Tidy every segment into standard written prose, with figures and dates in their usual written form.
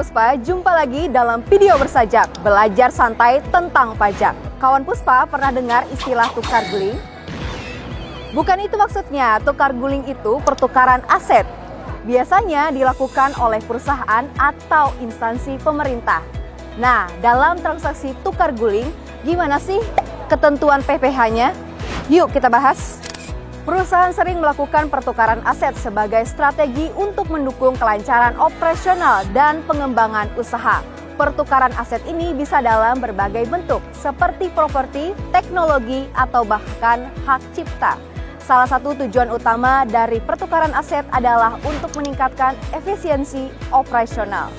Puspa, jumpa lagi dalam video bersajak, belajar santai tentang pajak. Kawan Puspa pernah dengar istilah tukar guling? Bukan itu maksudnya, tukar guling itu pertukaran aset. Biasanya dilakukan oleh perusahaan atau instansi pemerintah. Nah, dalam transaksi tukar guling, gimana sih ketentuan PPh-nya? Yuk kita bahas. Perusahaan sering melakukan pertukaran aset sebagai strategi untuk mendukung kelancaran operasional dan pengembangan usaha. Pertukaran aset ini bisa dalam berbagai bentuk, seperti properti, teknologi, atau bahkan hak cipta. Salah satu tujuan utama dari pertukaran aset adalah untuk meningkatkan efisiensi operasional.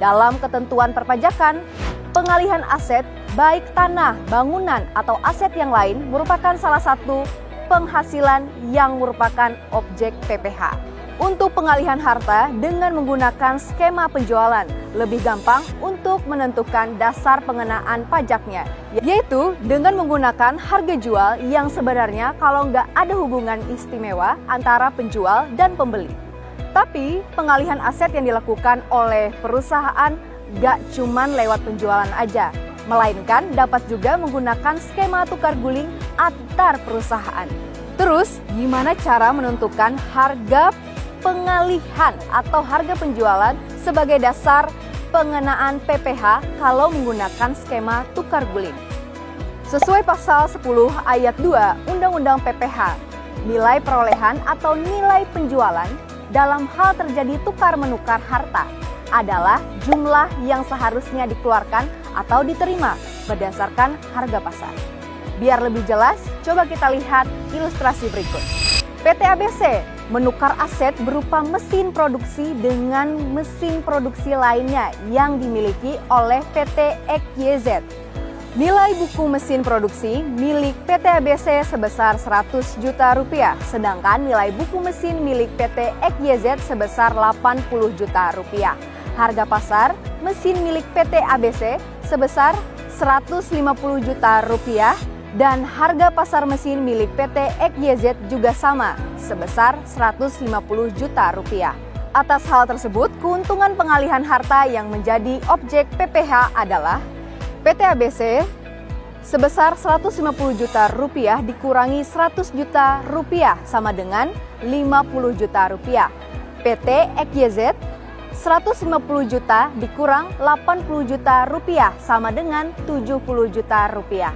Dalam ketentuan perpajakan, pengalihan aset, baik tanah, bangunan, atau aset yang lain merupakan salah satu penghasilan yang merupakan objek PPh. Untuk pengalihan harta dengan menggunakan skema penjualan, lebih gampang untuk menentukan dasar pengenaan pajaknya, yaitu dengan menggunakan harga jual yang sebenarnya kalau nggak ada hubungan istimewa antara penjual dan pembeli. Tapi pengalihan aset yang dilakukan oleh perusahaan nggak cuman lewat penjualan aja, melainkan dapat juga menggunakan skema tukar guling antar perusahaan. Terus, gimana cara menentukan harga pengalihan atau harga penjualan sebagai dasar pengenaan PPh kalau menggunakan skema tukar guling? Sesuai pasal 10 ayat 2 Undang-Undang PPh, nilai perolehan atau nilai penjualan dalam hal terjadi tukar-menukar harta adalah jumlah yang seharusnya dikeluarkan atau diterima berdasarkan harga pasar. Biar lebih jelas, coba kita lihat ilustrasi berikut. PT ABC menukar aset berupa mesin produksi dengan mesin produksi lainnya yang dimiliki oleh PT XYZ. Nilai buku mesin produksi milik PT ABC sebesar 100 juta rupiah, sedangkan nilai buku mesin milik PT XYZ sebesar 80 juta rupiah. Harga pasar mesin milik PT ABC sebesar 150 juta rupiah dan harga pasar mesin milik PT XYZ juga sama, sebesar 150 juta rupiah. Atas hal tersebut, keuntungan pengalihan harta yang menjadi objek PPh adalah PT ABC sebesar 150 juta rupiah dikurangi 100 juta rupiah sama dengan 50 juta rupiah. PT XYZ 150 juta dikurang 80 juta rupiah sama dengan 70 juta rupiah.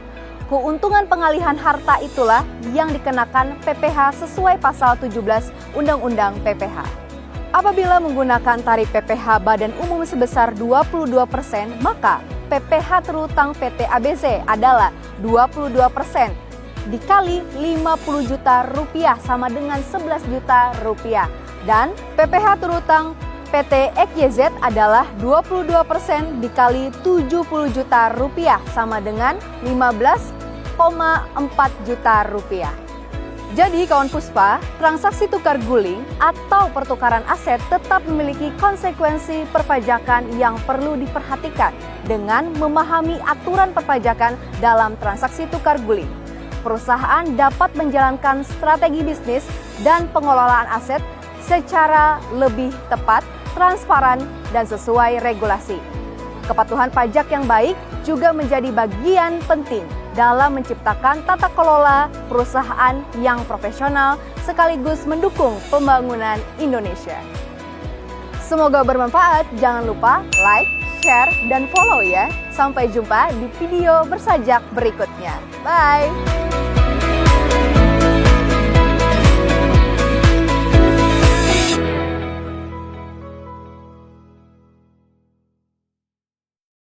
Keuntungan pengalihan harta itulah yang dikenakan PPh sesuai pasal 17 Undang-Undang PPh. Apabila menggunakan tarif PPh Badan Umum sebesar 22%, maka PPh terutang PT ABC adalah 22% dikali 50 juta rupiah sama dengan 11 juta rupiah. Dan PPh terutang PT XYZ adalah 22% dikali 70 juta rupiah sama dengan 15,4 juta rupiah. Jadi kawan Puspa, transaksi tukar guling atau pertukaran aset tetap memiliki konsekuensi perpajakan yang perlu diperhatikan dengan memahami aturan perpajakan dalam transaksi tukar guling. Perusahaan dapat menjalankan strategi bisnis dan pengelolaan aset secara lebih tepat, transparan, dan sesuai regulasi. Kepatuhan pajak yang baik juga menjadi bagian penting dalam menciptakan tata kelola perusahaan yang profesional sekaligus mendukung pembangunan Indonesia. Semoga bermanfaat, jangan lupa like, share, dan follow ya. Sampai jumpa di video bersajak berikutnya. Bye!